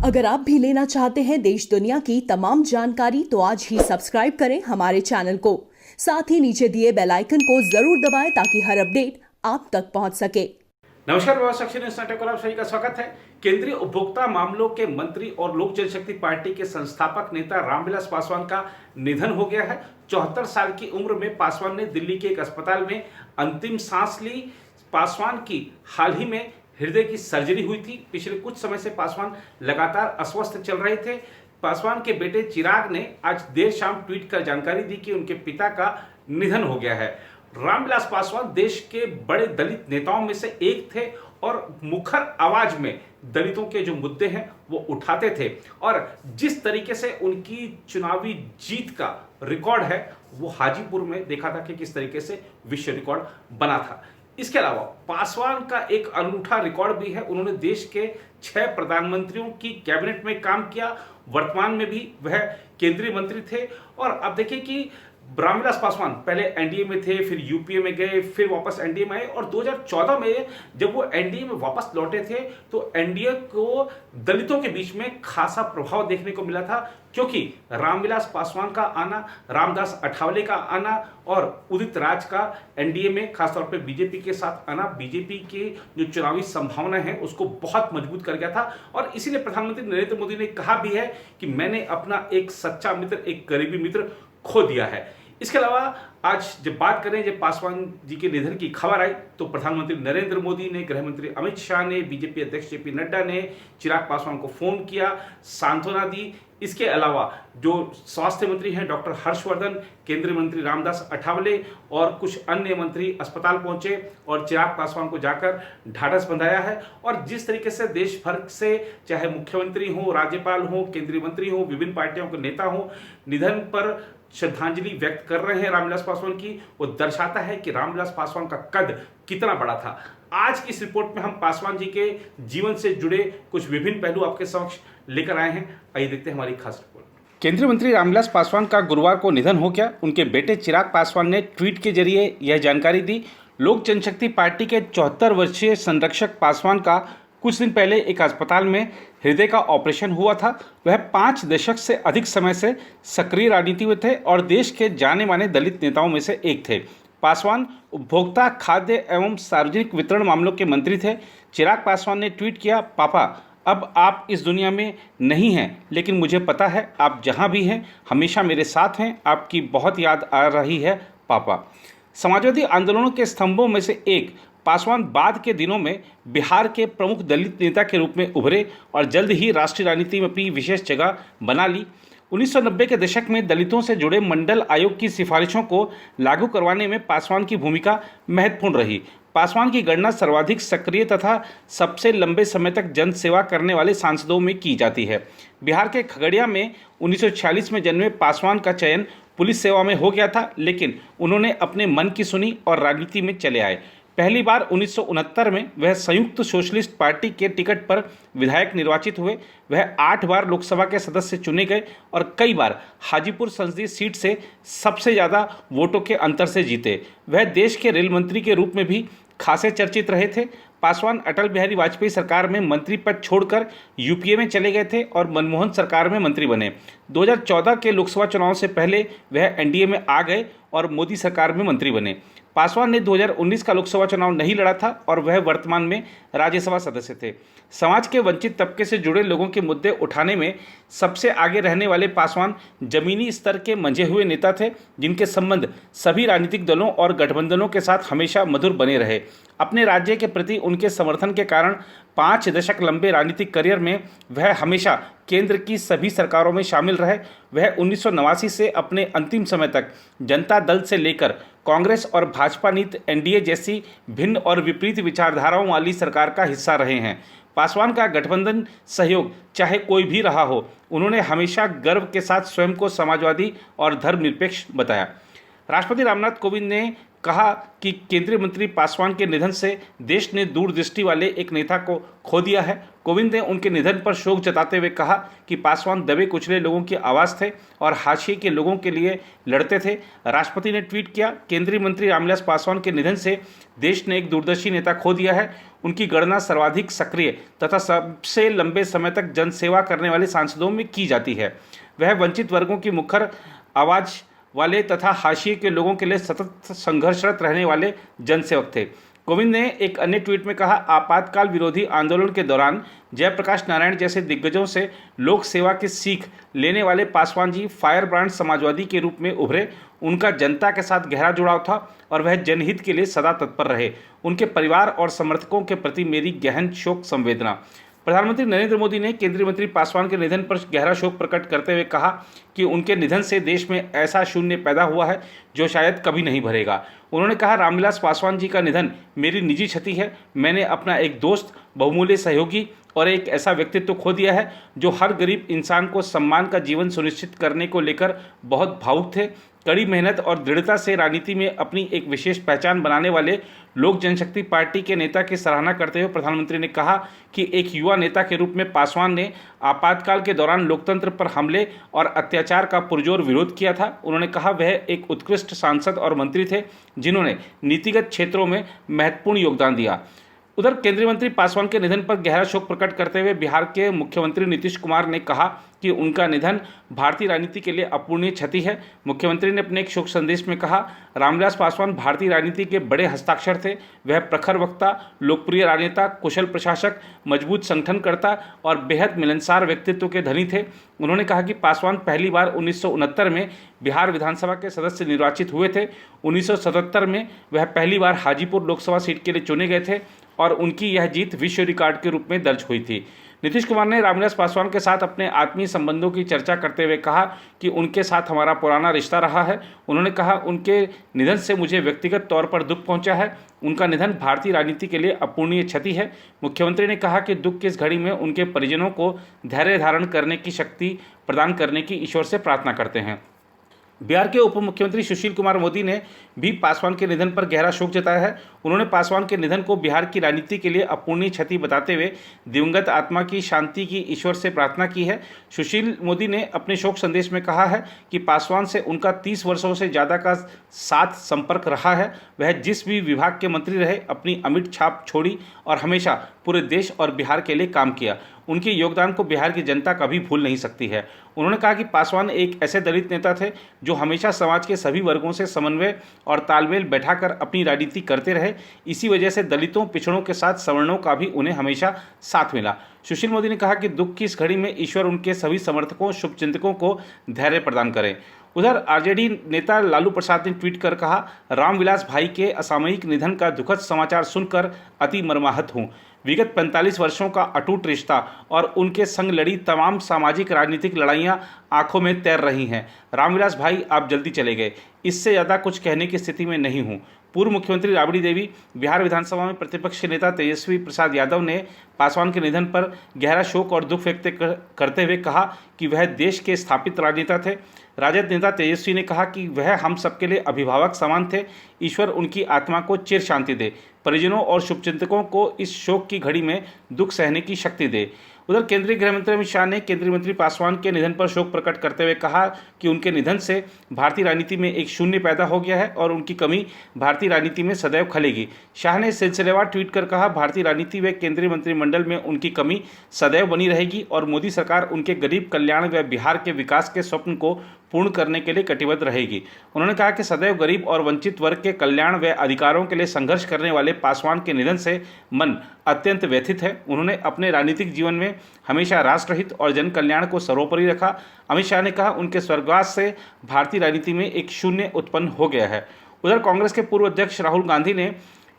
अगर आप भी लेना चाहते हैं देश दुनिया की तमाम जानकारी तो आज ही सब्सक्राइब करें हमारे चैनल को। साथ ही नीचे दिए बेल आइकन को जरूर दबाएं ताकि हर अपडेट आप तक पहुंच सके। नमस्कार, न्यूज़ आप सभी का स्वागत है। केंद्रीय उपभोक्ता मामलों के मंत्री और लोक जनशक्ति पार्टी के संस्थापक नेता रामविलास पासवान का निधन हो गया है। 74 साल की उम्र में पासवान ने दिल्ली के एक अस्पताल में अंतिम सांस ली। पासवान की हाल ही में हृदय की सर्जरी हुई थी। पिछले कुछ समय से पासवान लगातार अस्वस्थ चल रहे थे। पासवान के बेटे चिराग ने आज देर शाम ट्वीट कर जानकारी दी कि उनके पिता का निधन हो गया है। रामविलास पासवान देश के बड़े दलित नेताओं में से एक थे और मुखर आवाज में दलितों के जो मुद्दे हैं वो उठाते थे, और जिस तरीके से उनकी चुनावी जीत का रिकॉर्ड है वो हाजीपुर में देखा था कि किस तरीके से विश्व रिकॉर्ड बना था। इसके अलावा पासवान का एक अनूठा रिकॉर्ड भी है। उन्होंने देश के 6 प्रधानमंत्रियों की कैबिनेट में काम किया। वर्तमान में भी वह केंद्रीय मंत्री थे। और अब देखिए कि रामविलास पासवान पहले एनडीए में थे, फिर यूपीए में गए, फिर वापस एनडीए में आए, और 2014 में जब वो एनडीए में वापस लौटे थे तो एनडीए को दलितों के बीच में खासा प्रभाव देखने को मिला था, क्योंकि रामविलास पासवान का आना, रामदास अठावले का आना और उदित राज का एनडीए में खासतौर पे बीजेपी के साथ आना बीजेपी की जो चुनावी संभावना है उसको बहुत मजबूत कर गया था। और इसीलिए प्रधानमंत्री नरेंद्र मोदी ने कहा भी है कि मैंने अपना एक सच्चा मित्र, एक करीबी मित्र खो दिया है। इसके अलावा आज जब बात करें जब पासवान जी के निधन की खबर आई तो प्रधानमंत्री नरेंद्र मोदी ने, गृह मंत्री अमित शाह ने, बीजेपी अध्यक्ष जेपी नड्डा ने चिराग पासवान को फोन किया, सांत्वना दी। इसके अलावा जो स्वास्थ्य मंत्री हैं डॉक्टर हर्षवर्धन, केंद्रीय मंत्री रामदास अठावले और कुछ अन्य मंत्री अस्पताल पहुंचे और चिराग पासवान को जाकर ढाढ़स बंधाया है। और जिस तरीके से देश भर से चाहे मुख्यमंत्री हो, राज्यपाल हो, केंद्रीय मंत्री हो, विभिन्न पार्टियों के नेता हो, निधन पर श्रद्धांजलि व्यक्त कर रहे हैं रामविलास पासवान की, वो दर्शाता है कि रामविलास पासवान का कद कितना बड़ा था। आज की इस रिपोर्ट में हम पासवान जी के जीवन से जुड़े कुछ विभिन्न पहलू आपके समक्ष लेकर आए हैं। आइए देखते हैं हमारी खास रिपोर्ट। केंद्रीय मंत्री रामविलास पासवान का गुरुवार को निधन हो गया। उनके बेटे चिराग पासवान ने ट्वीट के जरिए यह जानकारी दी। लोक जनशक्ति पार्टी के 74 वर्षीय संरक्षक पासवान का कुछ दिन पहले एक अस्पताल में हृदय का ऑपरेशन हुआ था। वह 5 दशक से अधिक समय से सक्रिय राजनीति में थे और देश के जाने माने दलित नेताओं में से एक थे। पासवान उपभोक्ता, खाद्य एवं सार्वजनिक वितरण मामलों के मंत्री थे। चिराग पासवान ने ट्वीट किया, पापा अब आप इस दुनिया में नहीं हैं, लेकिन मुझे पता है आप जहां भी हैं हमेशा मेरे साथ हैं। आपकी बहुत याद आ रही है पापा। समाजवादी आंदोलनों के स्तंभों में से एक पासवान बाद के दिनों में बिहार के प्रमुख दलित नेता के रूप में उभरे और जल्द ही राष्ट्रीय राजनीति में अपनी विशेष जगह बना ली। 1990 के दशक में दलितों से जुड़े मंडल आयोग की सिफारिशों को लागू करवाने में पासवान की भूमिका महत्वपूर्ण रही। पासवान की गणना सर्वाधिक सक्रिय तथा सबसे लंबे समय तक जन सेवा करने वाले सांसदों में की जाती है। बिहार के खगड़िया में 1946 में जन्मे पासवान का चयन पुलिस सेवा में हो गया था, लेकिन उन्होंने अपने मन की सुनी और राजनीति में चले आए। पहली बार 1969 में वह संयुक्त सोशलिस्ट पार्टी के टिकट पर विधायक निर्वाचित हुए। वह 8 बार लोकसभा के सदस्य चुने गए और कई बार हाजीपुर संसदीय सीट से सबसे ज़्यादा वोटों के अंतर से जीते। वह देश के रेल मंत्री के रूप में भी खासे चर्चित रहे थे। पासवान अटल बिहारी वाजपेयी सरकार में मंत्री पद छोड़कर यूपीए में चले गए थे और मनमोहन सरकार में मंत्री बने। 2014 के लोकसभा चुनाव से पहले वह एनडीए में आ गए और मोदी सरकार में मंत्री बने। पासवान ने 2019 का लोकसभा चुनाव नहीं लड़ा था और वह वर्तमान में राज्यसभा सदस्य थे। समाज के वंचित तबके से जुड़े लोगों के मुद्दे उठाने में सबसे आगे रहने वाले पासवान जमीनी स्तर के मंझे हुए नेता थे, जिनके संबंध सभी राजनीतिक दलों और गठबंधनों के साथ हमेशा मधुर बने रहे। अपने राज्य के प्रति उनके समर्थन के कारण 5 दशक लंबे राजनीतिक करियर में वह हमेशा केंद्र की सभी सरकारों में शामिल रहे। वह 1989 से अपने अंतिम समय तक जनता दल से लेकर कांग्रेस और भाजपा नीति एनडीए जैसी भिन्न और विपरीत विचारधाराओं वाली सरकार का हिस्सा रहे हैं। पासवान का गठबंधन सहयोग चाहे कोई भी रहा हो, उन्होंने हमेशा गर्व के साथ स्वयं को समाजवादी और धर्मनिरपेक्ष बताया। राष्ट्रपति रामनाथ कोविंद ने कहा कि केंद्रीय मंत्री पासवान के निधन से देश ने दूरदृष्टि वाले एक नेता को खो दिया है। कोविंद ने उनके निधन पर शोक जताते हुए कहा कि पासवान दबे कुचले लोगों की आवाज़ थे और हाशिए के लोगों के लिए लड़ते थे। राष्ट्रपति ने ट्वीट किया, केंद्रीय मंत्री रामविलास पासवान के निधन से देश ने एक दूरदर्शी नेता खो दिया है। उनकी गणना सर्वाधिक सक्रिय तथा सबसे लंबे समय तक जनसेवा करने वाले सांसदों में की जाती है। वह वंचित वर्गों की मुखर आवाज़ वाले तथा हाशिए के लोगों के लिए सतत संघर्षरत रहने वाले जनसेवक थे। कोविंद ने एक अन्य ट्वीट में कहा, आपातकाल विरोधी आंदोलन के दौरान जयप्रकाश नारायण जैसे दिग्गजों से लोक सेवा की सीख लेने वाले पासवान जी फायरब्रांड समाजवादी के रूप में उभरे। उनका जनता के साथ गहरा जुड़ाव था और वह जनहित के लिए सदा तत्पर रहे। उनके परिवार और समर्थकों के प्रति मेरी गहन शोक संवेदना। प्रधानमंत्री नरेंद्र मोदी ने केंद्रीय मंत्री पासवान के निधन पर गहरा शोक प्रकट करते हुए कहा कि उनके निधन से देश में ऐसा शून्य पैदा हुआ है जो शायद कभी नहीं भरेगा। उन्होंने कहा, रामविलास पासवान जी का निधन मेरी निजी क्षति है। मैंने अपना एक दोस्त, बहुमूल्य सहयोगी और एक ऐसा व्यक्तित्व खो दिया है जो हर गरीब इंसान को सम्मान का जीवन सुनिश्चित करने को लेकर बहुत भावुक थे। कड़ी मेहनत और दृढ़ता से राजनीति में अपनी एक विशेष पहचान बनाने वाले लोक जनशक्ति पार्टी के नेता की सराहना करते हुए प्रधानमंत्री ने कहा कि एक युवा नेता के रूप में पासवान ने आपातकाल के दौरान लोकतंत्र पर हमले और अत्याचार का पुरजोर विरोध किया था। उन्होंने कहा, वह एक उत्कृष्ट सांसद और मंत्री थे जिन्होंने नीतिगत क्षेत्रों में महत्वपूर्ण योगदान दिया। उधर केंद्रीय मंत्री पासवान के निधन पर गहरा शोक प्रकट करते हुए बिहार के मुख्यमंत्री नीतीश कुमार ने कहा कि उनका निधन भारतीय राजनीति के लिए अपूरणीय क्षति है। मुख्यमंत्री ने अपने एक शोक संदेश में कहा, रामविलास पासवान भारतीय राजनीति के बड़े हस्ताक्षर थे। वह प्रखर वक्ता, लोकप्रिय राजनेता, कुशल प्रशासक, मजबूत संगठनकर्ता और बेहद मिलनसार व्यक्तित्व के धनी थे। उन्होंने कहा कि पासवान पहली बार 1969 में बिहार विधानसभा के सदस्य निर्वाचित हुए थे। 1977 में वह पहली बार हाजीपुर लोकसभा सीट के लिए चुने गए थे और उनकी यह जीत विश्व रिकॉर्ड के रूप में दर्ज हुई थी। नीतीश कुमार ने रामविलास पासवान के साथ अपने आत्मीय संबंधों की चर्चा करते हुए कहा कि उनके साथ हमारा पुराना रिश्ता रहा है। उन्होंने कहा, उनके निधन से मुझे व्यक्तिगत तौर पर दुख पहुंचा है। उनका निधन भारतीय राजनीति के लिए अपूरणीय क्षति है। मुख्यमंत्री ने कहा कि दुख की इस घड़ी में उनके परिजनों को धैर्य धारण करने की शक्ति प्रदान करने की ईश्वर से प्रार्थना करते हैं। बिहार के उप मुख्यमंत्री सुशील कुमार मोदी ने भी पासवान के निधन पर गहरा शोक जताया है। उन्होंने पासवान के निधन को बिहार की राजनीति के लिए अपूरणीय क्षति बताते हुए दिवंगत आत्मा की शांति की ईश्वर से प्रार्थना की है। सुशील मोदी ने अपने शोक संदेश में कहा है कि पासवान से उनका 30 वर्षों से ज़्यादा का साथ संपर्क रहा है। वह जिस भी विभाग के मंत्री रहे, अपनी अमिट छाप छोड़ी और हमेशा पूरे देश और बिहार के लिए काम किया। उनके योगदान को बिहार की जनता कभी भूल नहीं सकती है। उन्होंने कहा कि पासवान एक ऐसे दलित नेता थे जो हमेशा समाज के सभी वर्गों से समन्वय और तालमेल बैठाकर अपनी राजनीति करते रहे। इसी वजह से दलितों, पिछड़ों के साथ सवर्णों का भी उन्हें हमेशा साथ मिला। सुशील मोदी ने कहा कि दुख की इस घड़ी में ईश्वर उनके सभी समर्थकों, शुभचिंतकों को धैर्य प्रदान करें। उधर आरजेडी नेता लालू प्रसाद ने ट्वीट कर कहा, रामविलास भाई के असामयिक निधन का दुखद समाचार सुनकर अति मर्माहत हूँ। विगत 45 वर्षों का अटूट रिश्ता और उनके संग लड़ी तमाम सामाजिक राजनीतिक लड़ाइयाँ आंखों में तैर रही हैं। रामविलास भाई, आप जल्दी चले गए। इससे ज़्यादा कुछ कहने की स्थिति में नहीं हूँ। पूर्व मुख्यमंत्री राबड़ी देवी, बिहार विधानसभा में प्रतिपक्ष नेता तेजस्वी प्रसाद यादव ने पासवान के निधन पर गहरा शोक और दुख व्यक्त करते हुए कहा कि वह देश के स्थापित राजनेता थे। राजद नेता तेजस्वी ने कहा कि वह हम सबके लिए अभिभावक समान थे। ईश्वर उनकी आत्मा को चिर शांति दे। परिजनों और शुभचिंतकों को इस शोक की घड़ी में दुख सहने की शक्ति दे। उधर केंद्रीय गृह मंत्री अमित शाह ने केंद्रीय मंत्री पासवान के निधन पर शोक प्रकट करते हुए कहा कि उनके निधन से भारतीय राजनीति में एक शून्य पैदा हो गया है और उनकी कमी भारतीय राजनीति में सदैव खलेगी। शाह ने सिलसिलेवार ट्वीट कर कहा, भारतीय राजनीति व केंद्रीय मंत्रिमंडल में उनकी कमी सदैव बनी रहेगी और मोदी सरकार उनके गरीब कल्याण व बिहार के विकास के स्वप्न को पूर्ण करने के लिए कटिबद्ध रहेगी। उन्होंने कहा कि सदैव गरीब और वंचित वर्ग के कल्याण व अधिकारों के लिए संघर्ष करने वाले पासवान के निधन से मन अत्यंत व्यथित है। उन्होंने अपने राजनीतिक जीवन में हमेशा राष्ट्रहित और जन कल्याण को सर्वोपरि रखा। अमित शाह ने कहा, उनके स्वर्गवास से भारतीय राजनीति में एक शून्य उत्पन्न हो गया है। उधर कांग्रेस के पूर्व अध्यक्ष राहुल गांधी ने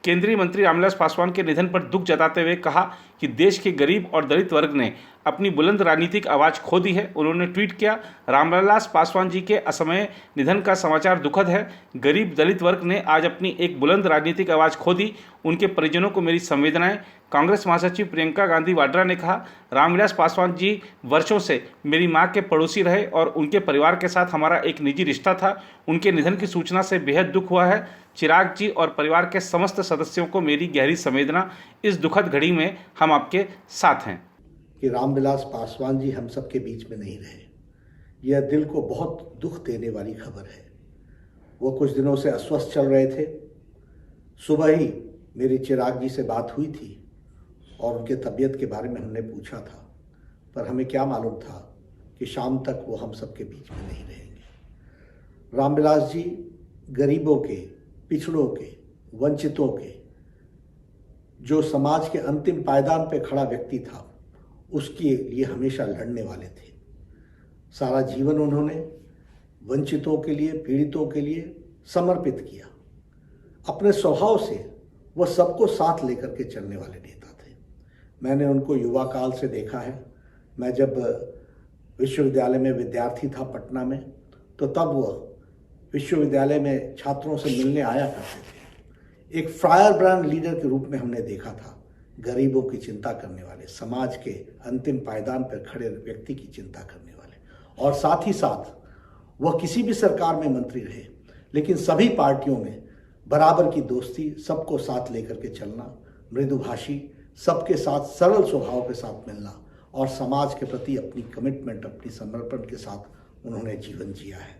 केंद्रीय मंत्री रामविलास पासवान के निधन पर दुख जताते हुए कहा कि देश के गरीब और दलित वर्ग ने अपनी बुलंद राजनीतिक आवाज़ खो दी है। उन्होंने ट्वीट किया, रामविलास पासवान जी के असमय निधन का समाचार दुखद है। गरीब दलित वर्ग ने आज अपनी एक बुलंद राजनीतिक आवाज़ खो दी। उनके परिजनों को मेरी संवेदनाएं। कांग्रेस महासचिव प्रियंका गांधी वाड्रा ने कहा, रामविलास पासवान जी वर्षों से मेरी मां के पड़ोसी रहे और उनके परिवार के साथ हमारा एक निजी रिश्ता था। उनके निधन की सूचना से बेहद दुख हुआ है। चिराग जी और परिवार के समस्त सदस्यों को मेरी गहरी संवेदना। इस दुखद घड़ी में हम आपके साथ हैं। कि रामविलास पासवान जी हम सबके बीच में नहीं रहे, यह दिल को बहुत दुख देने वाली खबर है। वो कुछ दिनों से अस्वस्थ चल रहे थे। सुबह ही मेरी चिराग जी से बात हुई थी और उनके तबीयत के बारे में हमने पूछा था, पर हमें क्या मालूम था कि शाम तक वो हम सबके बीच में नहीं रहेंगे। रामविलास जी गरीबों के, पिछड़ों के, वंचितों के, जो समाज के अंतिम पायदान पे खड़ा व्यक्ति था, उसके लिए हमेशा लड़ने वाले थे। सारा जीवन उन्होंने वंचितों के लिए, पीड़ितों के लिए समर्पित किया। अपने स्वभाव से वह सबको साथ लेकर के चलने वाले नेता थे। मैंने उनको युवा काल से देखा है। मैं जब विश्वविद्यालय में विद्यार्थी था पटना में, तो तब वह विश्वविद्यालय में छात्रों से मिलने आया करते थे। एक फायर ब्रांड लीडर के रूप में हमने देखा था। गरीबों की चिंता करने वाले, समाज के अंतिम पायदान पर खड़े व्यक्ति की चिंता करने वाले, और साथ ही साथ वह किसी भी सरकार में मंत्री रहे, लेकिन सभी पार्टियों में बराबर की दोस्ती, सबको साथ लेकर के चलना, मृदुभाषी, सबके साथ सरल स्वभाव के साथ मिलना और समाज के प्रति अपनी कमिटमेंट, अपनी समर्पण के साथ उन्होंने जीवन जिया है।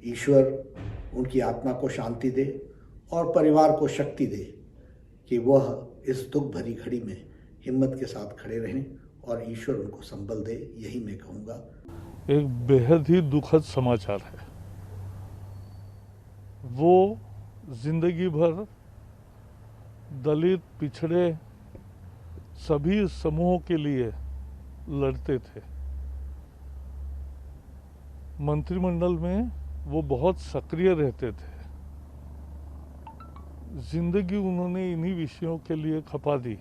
ईश्वर उनकी आत्मा को शांति दे और परिवार को शक्ति दे कि वह इस दुख भरी घड़ी में हिम्मत के साथ खड़े रहें और ईश्वर उनको संबल दे, यही मैं कहूँगा। एक बेहद ही दुखद समाचार है। वो जिंदगी भर दलित, पिछड़े सभी समूहों के लिए लड़ते थे। मंत्रिमंडल में वो बहुत सक्रिय रहते थे। जिंदगी उन्होंने इन्हीं विषयों के लिए खपा दी।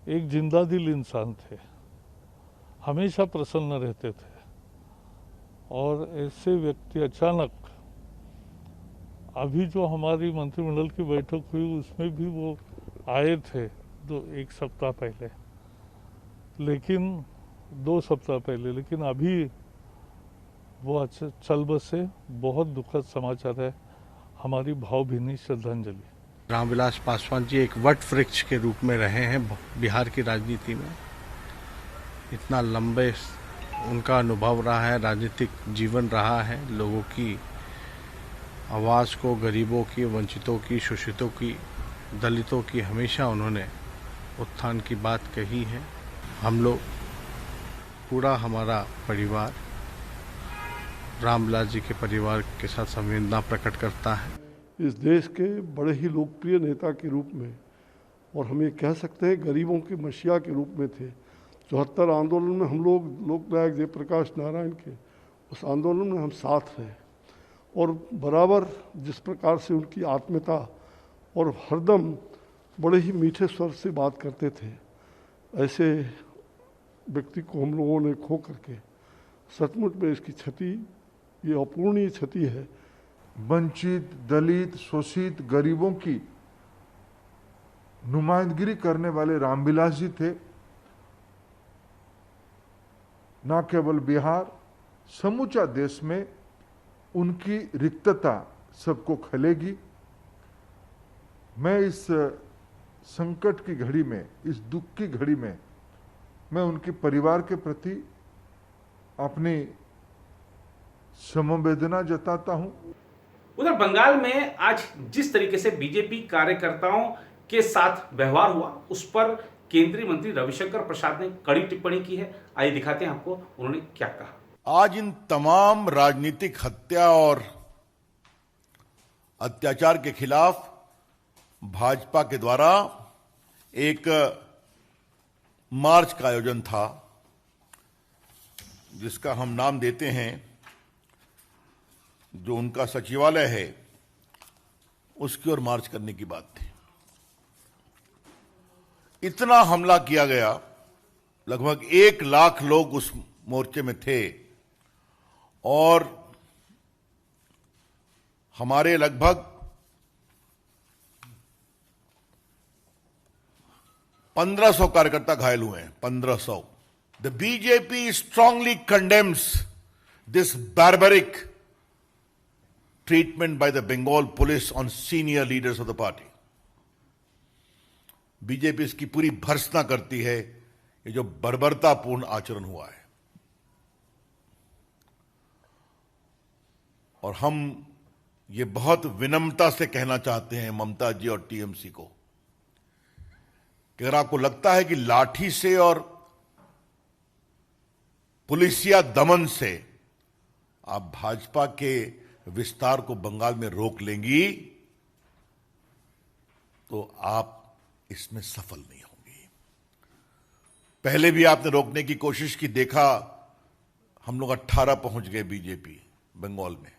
एक जिंदा दिल इंसान थे, हमेशा प्रसन्न रहते थे, और ऐसे व्यक्ति अचानक, अभी जो हमारी मंत्रिमंडल की बैठक हुई उसमें भी वो आए थे एक सप्ताह पहले, लेकिन 2 सप्ताह पहले, लेकिन अभी वो चल बसे। बहुत दुखद समाचार है। हमारी भावभीनी श्रद्धांजलि। रामविलास पासवान जी एक वट वृक्ष के रूप में रहे हैं बिहार की राजनीति में। इतना लंबे उनका अनुभव रहा है, राजनीतिक जीवन रहा है। लोगों की आवाज़ को, गरीबों की, वंचितों की, शोषितों की, दलितों की हमेशा उन्होंने उत्थान की बात कही है। हम लोग, पूरा हमारा परिवार रामविलास जी के परिवार के साथ संवेदना प्रकट करता है। इस देश के बड़े ही लोकप्रिय नेता के रूप में, और हम ये कह सकते हैं गरीबों के मसीहा के रूप में थे। 74 आंदोलन में हम लोग लोकनायक जयप्रकाश नारायण के उस आंदोलन में हम साथ रहे, और बराबर जिस प्रकार से उनकी आत्मीयता और हरदम बड़े ही मीठे स्वर से बात करते थे, ऐसे व्यक्ति को हम लोगों ने खो करके सचमुच में इसकी क्षति, ये अपूर्णीय क्षति है। वंचित, दलित, शोषित, गरीबों की नुमाइंदगिरी करने वाले रामविलास जी थे। न केवल बिहार, समूचा देश में उनकी रिक्तता सबको खलेगी। मैं इस संकट की घड़ी में, इस दुख की घड़ी में, मैं उनके परिवार के प्रति अपनी समवेदना जताता हूं। उधर बंगाल में आज जिस तरीके से बीजेपी कार्यकर्ताओं के साथ व्यवहार हुआ, उस पर केंद्रीय मंत्री रविशंकर प्रसाद ने कड़ी टिप्पणी की है। आइए दिखाते हैं आपको उन्होंने क्या कहा। आज इन तमाम राजनीतिक हत्या और अत्याचार के खिलाफ भाजपा के द्वारा एक मार्च का आयोजन था, जिसका हम नाम देते हैं, जो उनका सचिवालय है उसकी ओर मार्च करने की बात थी। इतना हमला किया गया, लगभग 1 लाख लोग उस मोर्चे में थे, और हमारे लगभग 1500 कार्यकर्ता घायल हुए हैं। 1500। The BJP strongly condemns this barbaric treatment by the Bengal police on senior leaders of the party. BJP इसकी पूरी भर्त्सना करती है ये जो बर्बरतापूर्ण आचरण हुआ है, और हम ये बहुत विनम्रता से कहना चाहते हैं ममता जी और टीएमसी को कि अगर आपको लगता है कि लाठी से और पुलिसिया दमन से आप भाजपा के विस्तार को बंगाल में रोक लेंगी तो आप इसमें सफल नहीं होंगी। पहले भी आपने रोकने की कोशिश की, देखा हम लोग 18 पहुंच गए बीजेपी बंगाल में।